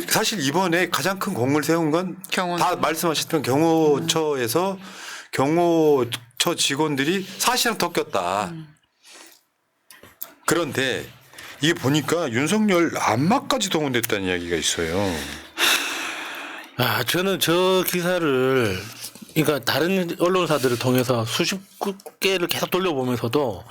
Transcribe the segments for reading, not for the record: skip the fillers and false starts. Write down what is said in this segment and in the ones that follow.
사실 이번에 가장 큰 공을 세운 건 경호원. 다 말씀하셨던 경호처에서 경호처 직원들이 사실상 덮겼다. 그런데 이게 보니까 윤석열 안마까지 동원됐다는 이야기가 있어요. 저는 저 기사를 그러니까 다른 언론사들을 통해서 수십 개를 계속 돌려보면서도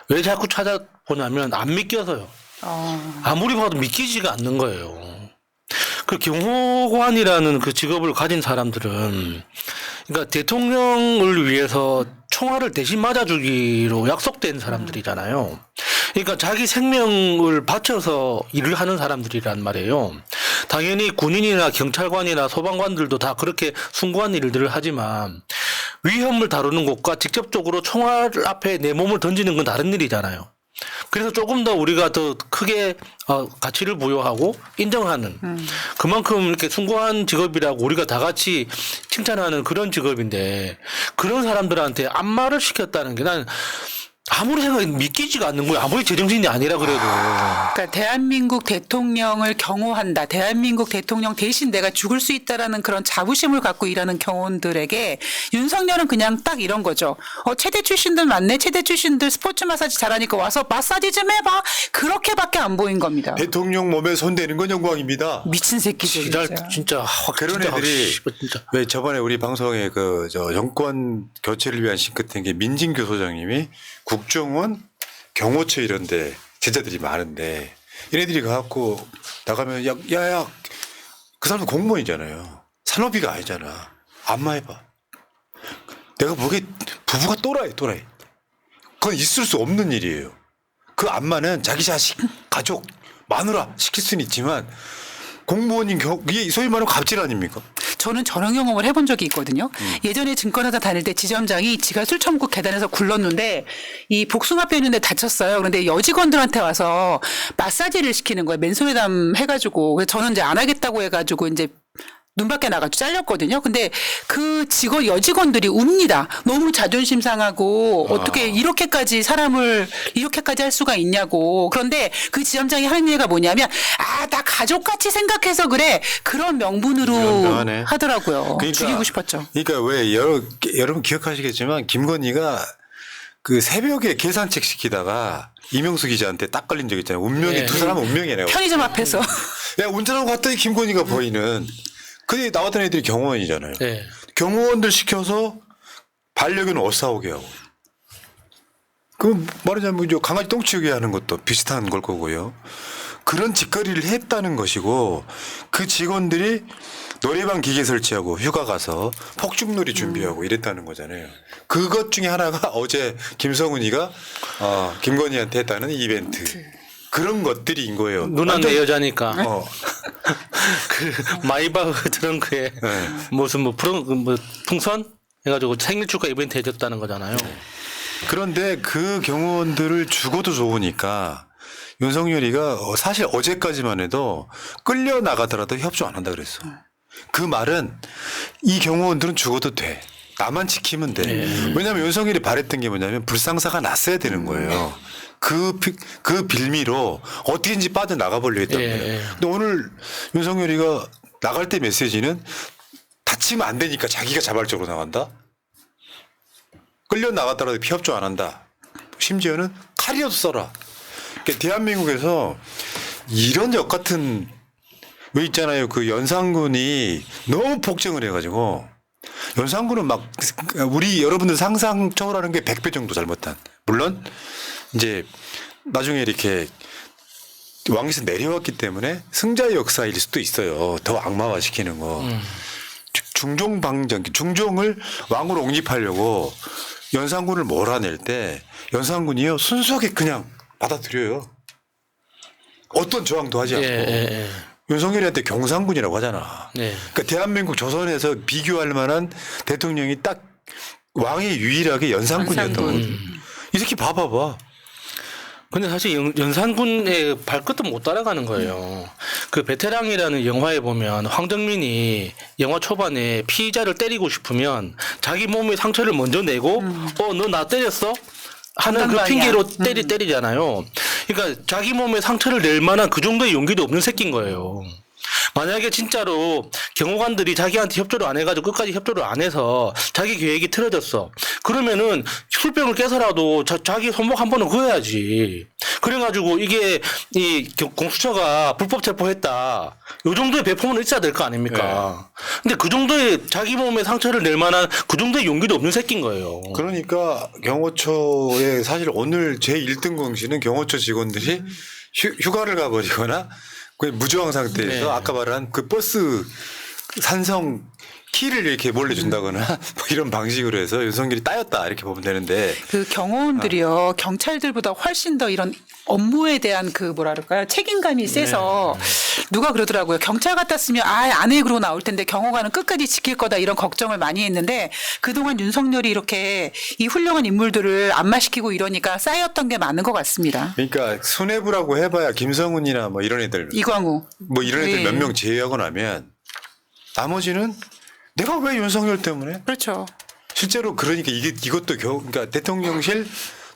왜 자꾸 찾아보냐면 안 믿겨서요. 아무리 봐도 믿기지가 않는 거예요. 그 경호관이라는 그 직업을 가진 사람들은 그러니까 대통령을 위해서 총알을 대신 맞아주기로 약속된 사람들이잖아요. 그러니까 자기 생명을 바쳐서 일을 하는 사람들이란 말이에요. 당연히 군인이나 경찰관이나 소방관들도 다 그렇게 숭고한 일들을 하지만 위험을 다루는 것과 직접적으로 총알 앞에 내 몸을 던지는 건 다른 일이잖아요. 그래서 조금 더 우리가 더 크게 가치를 부여하고 인정하는 그만큼 이렇게 숭고한 직업이라고 우리가 다 같이 칭찬하는 그런 직업인데 그런 사람들한테 안마를 시켰다는 게 난 아무리 생각해도 믿기지가 않는 거예요. 아무리 제정신이 아니라 그래도. 그러니까 대한민국 대통령을 경호한다. 대한민국 대통령 대신 내가 죽을 수 있다라는 그런 자부심을 갖고 일하는 경호원들에게 윤석열은 그냥 딱 이런 거죠. 체대 출신들 많네. 체대 출신들 스포츠 마사지 잘하니까 와서 마사지 좀 해봐. 그렇게밖에 안 보인 겁니다. 대통령 몸에 손대는 건 영광입니다. 미친 새끼들. 지랄 진짜 확 그런 진짜 애들이 진짜. 왜 저번에 우리 방송에 저 정권 교체를 위한 싱크탱크의 민진교 소장님이 국정원, 경호처 이런데 제자들이 많은데 얘네들이 가갖고 나가면 야야 그 사람도 공무원이잖아요. 산업이가 아니잖아. 안마해봐. 내가 보기에 부부가 또라이. 그건 있을 수 없는 일이에요. 그 안마는 자기 자식, 가족, 마누라 시킬 수는 있지만 공무원인 이게 소위 말하는 갑질 아닙니까? 저는 저런 경험을 해본 적이 있거든요. 예전에 증권회사 다닐 때 지점장이 지가 술 처먹고 계단에서 굴렀는데 이 복숭아뼈 있는데 다쳤어요. 그런데 여직원들한테 와서 마사지를 시키는 거예요. 맨손에담 해가지고. 그래서 저는 이제 안 하겠다고 해가지고 이제 눈 밖에 나가지고 잘렸거든요. 근데 그 여직원들이 웁니다. 너무 자존심 상하고 어떻게 이렇게까지 사람을 이렇게까지 할 수가 있냐고. 그런데 그 지점장이 하는 얘기가 뭐냐면 나 가족같이 생각해서 그래. 그런 명분으로 연병하네. 하더라고요. 그러니까, 죽이고 싶었죠. 그러니까 왜 여러분 기억하시겠지만 김건희가 그 새벽에 계산책 시키다가 이명수 기자한테 딱 걸린 적 있잖아요. 운명이 두 사람은 운명이네요. 편의점 앞에서. 야 운전하고 갔더니 김건희가 보이는. 근데 나왔던 애들이 경호원이잖아요. 네. 경호원들 시켜서 반려견 옷 사오게 하고. 그 말하자면 강아지 똥치우게 하는 것도 비슷한 걸 거고요. 그런 짓거리를 했다는 것이고 그 직원들이 노래방 기계 설치하고 휴가 가서 폭죽놀이 준비하고 이랬다는 거잖아요. 그것 중에 하나가 어제 김성훈이가 김건희한테 했다는 이벤트. 그런 것들인 거예요. 누나 내 여자니까. 어. 그 마이바흐 트렁크에 네. 무슨 풍선 해가지고 생일 축하 이벤트 해줬다는 거잖아요. 그런데 그 경호원들을 죽어도 좋으니까 윤석열이가 사실 어제까지만 해도 끌려 나가더라도 협조 안 한다 그랬어. 그 말은 이 경호원들은 죽어도 돼. 나만 지키면 돼. 왜냐하면 윤석열이 바랬던 게 뭐냐면 불상사가 났어야 되는 거예요. 그 빌미로 어떻게든지 빠져나가 보려 했단 말이에요. 근데 오늘 윤석열이가 나갈 때 메시지는 다치면 안 되니까 자기가 자발적으로 나간다. 끌려 나갔더라도 협조 안 한다. 심지어는 칼이라도 써라. 그러니까 대한민국에서 이런 역 같은 왜 있잖아요. 그 연산군이 너무 폭정을 해가지고 연산군은 막 우리 여러분들 상상 초월하는 게 100배 정도 잘못한. 물론 이제 나중에 이렇게 왕에서 내려왔기 때문에 승자의 역사일 수도 있어요. 더 악마화시키는 거. 중종을 왕으로 옹립하려고 연산군을 몰아낼 때 연산군이요 순수하게 그냥 받아들여요. 어떤 저항도 하지 않고. 윤석열이한테 경상군이라고 하잖아. 그러니까 대한민국 조선에서 비교할 만한 대통령이 딱 왕이 유일하게 연산군이었던 거죠. 이 새끼 봐봐봐. 근데 사실 연산군의 발끝도 못 따라가는 거예요. 그 베테랑이라는 영화에 보면 황정민이 영화 초반에 피의자를 때리고 싶으면 자기 몸에 상처를 먼저 내고 너 나 때렸어? 하는 그 핑계로 때리잖아요. 그러니까 자기 몸에 상처를 낼 만한 그 정도의 용기도 없는 새끼인 거예요. 만약에 진짜로 경호관들이 자기한테 협조를 안 해가지고 끝까지 협조를 안 해서 자기 계획이 틀어졌어. 그러면은 술병을 깨서라도 자기 손목 한 번은 그어야지. 그래가지고 이게 공수처가 불법 체포했다. 요 정도의 배포는 있어야 될 거 아닙니까? 근데 그 정도의 자기 몸에 상처를 낼 만한 그 정도의 용기도 없는 새끼인 거예요. 그러니까 경호처에 사실 오늘 제 1등 공신은 경호처 직원들이 휴가를 가버리거나 거의 무저항 상태에서 네. 아까 말한 그 버스 산성 키를 이렇게 몰래 준다거나 뭐 이런 방식으로 해서 윤석열이 따였다 이렇게 보면 되는데 그 경호원들이요 경찰들보다 훨씬 더 이런 업무에 대한 그 뭐라 그럴까요 책임감이 세서 누가 그러더라고요. 경찰 같았으면 안에 그러고 나올 텐데 경호관은 끝까지 지킬 거다 이런 걱정을 많이 했는데 그동안 윤석열이 이렇게 이 훌륭한 인물들을 안마시키고 이러니까 쌓였던 게 많은 것 같습니다. 그러니까 수뇌부라고 해봐야 김성훈이나 뭐 이런 애들 이광우 뭐 이런 애들 예. 몇 명 제외하고 나면 나머지는 내가 왜 윤석열 때문에 그렇죠. 실제로 그러니까 이것도 그러니까 대통령실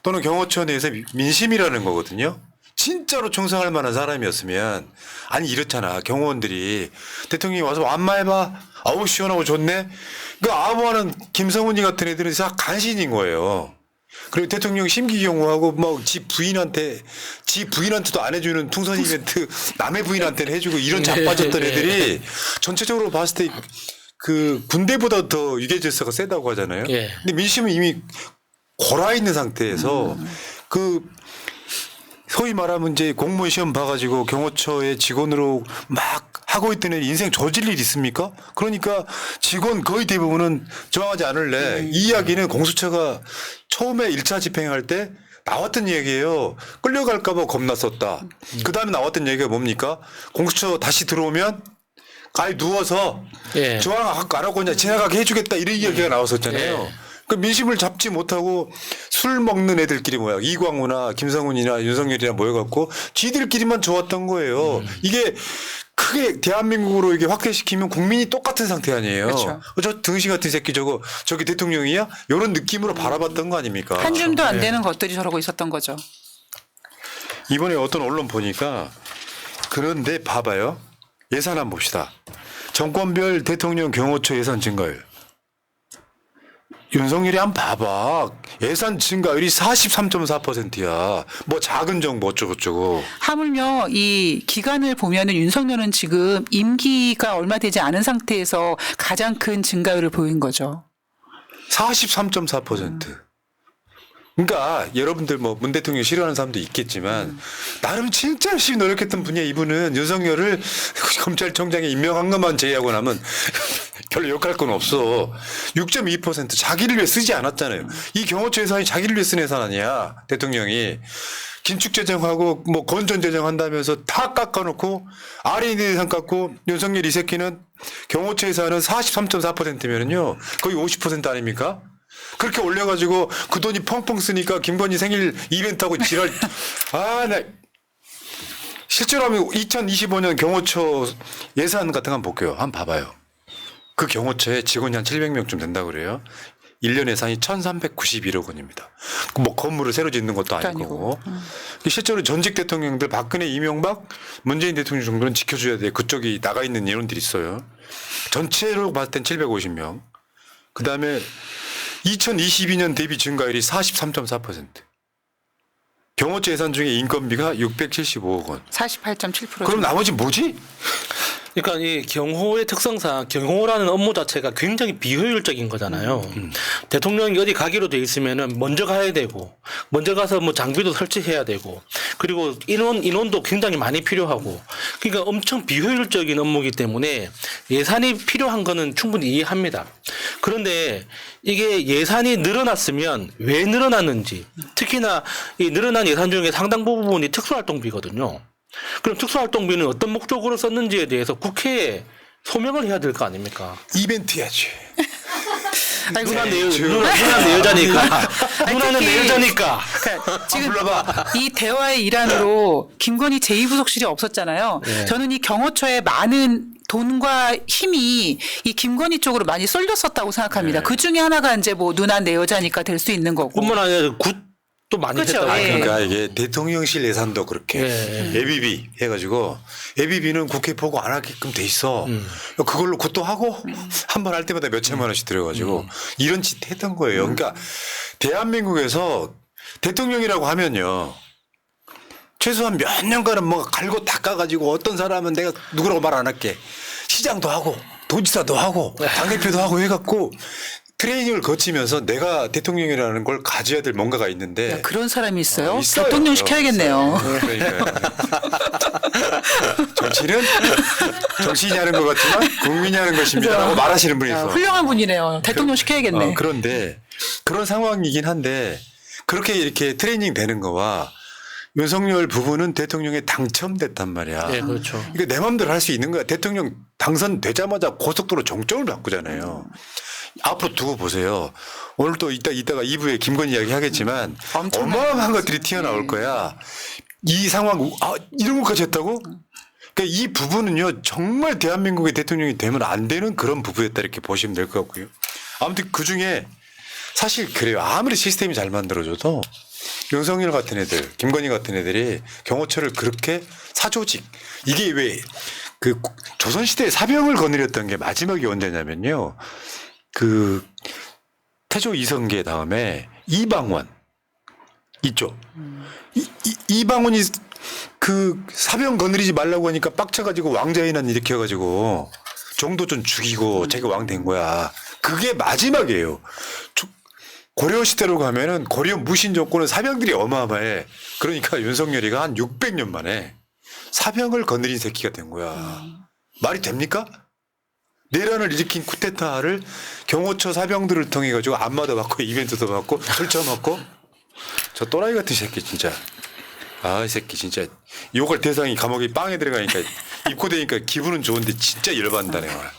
또는 경호처 내에서 민심이라는 거거든요. 진짜로 충성할 만한 사람이었으면 아니 이렇잖아 경호원들이 대통령이 와서 안마해봐 아우 시원하고 좋네 그 아무하는 김성훈이 같은 애들은 다 간신인 거예요. 그리고 대통령 심기 경호하고 막 지 부인한테도 안 해주는 풍선 이벤트 남의 부인한테는 해주고 이런 자빠졌던 애들이 전체적으로 봤을 때 그 군대보다 더 유계 질서가 세다고 하잖아요. 예. 근데 민심은 이미 골아 있는 상태에서 그 소위 말하면 이제 공무원 시험 봐가지고 경호처의 직원으로 막 하고 있던 애 인생 저질 일 있습니까? 그러니까 직원 거의 대부분은 저항하지 않을래. 이 이야기는 공수처가 처음에 1차 집행할 때 나왔던 얘기예요. 끌려갈까봐 겁났었다. 그 다음에 나왔던 얘기가 뭡니까? 공수처 다시 들어오면 아예 누워서 예. 저항 안 하고 그냥 지나가게 해주겠다 이런 이야기가 나왔었잖아요. 예. 그 민심을 잡지 못하고 술 먹는 애들끼리 모여 이광우나 김성훈이나 윤석열이나 모여갖고 지들끼리만 좋았던 거예요. 이게 크게 대한민국으로 이게 확대시키면 국민이 똑같은 상태 아니에요. 그렇죠. 저 등신 같은 새끼 저기 대통령이야? 이런 느낌으로 바라봤던 거 아닙니까? 한 줌도 안 네. 되는 것들이 저러고 있었던 거죠. 이번에 어떤 언론 보니까 그런데 봐봐요. 예산 한번 봅시다. 정권별 대통령 경호처 예산 증가율. 윤석열이 한번 봐봐. 예산 증가율이 43.4%야. 뭐 작은 정부 어쩌고저쩌고. 하물며 이 기간을 보면은 윤석열은 지금 임기가 얼마 되지 않은 상태에서 가장 큰 증가율을 보인 거죠. 43.4%. 그러니까 여러분들 뭐 문 대통령 싫어하는 사람도 있겠지만 나름 진짜 열심히 노력했던 분이야. 이분은 윤석열을 검찰총장에 임명한 것만 제외하고 나면 별로 욕할 건 없어. 6.2% 자기를 위해 쓰지 않았잖아요. 이 경호처 예산이 자기를 위해 쓴 예산 아니야. 대통령이. 긴축재정하고 뭐 건전재정 한다면서 다 깎아놓고 아래 있는 예산 깎고 윤석열 이 새끼는 경호처 예산은 43.4%면은요 거의 50% 아닙니까? 그렇게 올려가지고 그 돈이 펑펑 쓰니까 김건희 생일 이벤트하고 지랄. 나 실제로 하면 2025년 경호처 예산 같은 거 한번 볼게요. 한번 봐봐요. 그 경호처에 직원이 한 700명쯤 된다고 그래요. 1년 예산이 1,391억 원입니다. 뭐 건물을 새로 짓는 것도 아니고. 실제로 전직 대통령들 박근혜, 이명박, 문재인 대통령 정도는 지켜줘야 돼. 그쪽이 나가 있는 인원들이 있어요. 전체로 봤을 땐 750명. 그다음에 2022년 대비 증가율이 43.4%. 경호처 예산 중에 인건비가 675억 원. 48.7%. 그럼 나머지 뭐지? 그러니까 이 경호의 특성상 경호라는 업무 자체가 굉장히 비효율적인 거잖아요. 대통령이 어디 가기로 돼 있으면은 먼저 가야 되고, 먼저 가서 뭐 장비도 설치해야 되고, 그리고 인원도 굉장히 많이 필요하고, 그러니까 엄청 비효율적인 업무이기 때문에 예산이 필요한 거는 충분히 이해합니다. 그런데 이게 예산이 늘어났으면 왜 늘어났는지, 특히나 이 늘어난 예산 중에 상당 부분이 특수활동비거든요. 그럼 특수활동비는 어떤 목적으로 썼는지에 대해서 국회에 소명을 해야 될 거 아닙니까? 이벤트 해야지. 누나 내 여자니까. 누나는 내 여자니까. 그러니까 지금 이 대화의 일환으로 김건희 제2부속실이 없었잖아요. 네. 저는 이 경호처에 많은 돈과 힘이 이 김건희 쪽으로 많이 쏠렸었다고 생각합니다. 네. 그 중에 하나가 이제 뭐 누나 내 여자니까 될 수 있는 거고. 뿐만 아니라 또 많이 그렇죠. 했다고 예. 하잖아요. 그러니까 이게 대통령실 예산도 그렇게 예. 예비비 해가지고 예비비는 국회 보고 안 하게끔 돼 있어. 그걸로 그것도 하고 한 번 할 때마다 몇 천만 원씩 들여가지고 이런 짓 했던 거예요. 그러니까 대한민국에서 대통령이라고 하면요. 최소한 몇 년간은 뭐 갈고 닦아가지고 어떤 사람은 내가 누구라고 말 안 할게. 시장도 하고 도지사도 하고 당대표도 하고 해갖고 트레이닝을 거치면서 내가 대통령이라는 걸 가져야 될 뭔가가 있는데 야, 그런 사람이 있어요? 있어요. 대통령 시켜야겠네요. 그러니까요. 정치인이 하는 것 같지만 국민이 하는 것입니다라고 말하시는 분이 있어. 훌륭한 분이네요. 대통령 시켜야겠네. 그런데 그런 상황이긴 한데 그렇게 이렇게 트레이닝 되는 거와 윤석열 부부는 대통령에 당첨됐단 말이야. 네, 그렇죠. 이게 내 마음대로 할 수 있는 거야. 대통령 당선되자마자 고속도로 정점을 바꾸잖아요. 앞으로 두고 보세요. 오늘 또 이따가 2부에 김건희 이야기 하겠지만 어마어마한 것들이 튀어나올 거야. 이 상황, 이런 것까지 했다고? 그러니까 이 부부는요, 정말 대한민국의 대통령이 되면 안 되는 그런 부부였다 이렇게 보시면 될 것 같고요. 아무튼 그 중에 사실 그래요. 아무리 시스템이 잘 만들어져도 윤석열 같은 애들, 김건희 같은 애들이 경호처를 그렇게 사조직. 이게 왜 그 조선시대에 사병을 거느렸던 게 마지막이 언제냐면요. 그 태조 이성계 다음에 이방원 있죠. 이방원이 그 사병 거느리지 말라고 하니까 빡쳐가지고 왕자인한 일으켜가지고 정도전 죽이고 자기가 왕 된 거야. 그게 마지막이에요. 고려 시대로 가면은 고려 무신 정권은 사병들이 어마어마해. 그러니까 윤석열이가 한 600년 만에 사병을 거느린 새끼가 된 거야. 말이 됩니까? 내란을 일으킨 쿠데타를 경호처 사병들을 통해 가지고 안마도 받고 이벤트도 받고 술처 먹고 저 또라이 같은 새끼 진짜. 이 새끼 진짜 욕할 대상이 감옥에 빵에 들어가니까 입고되니까 기분은 좋은데 진짜 열받는다 내가.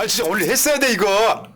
진짜 오늘 했어야 돼 이거.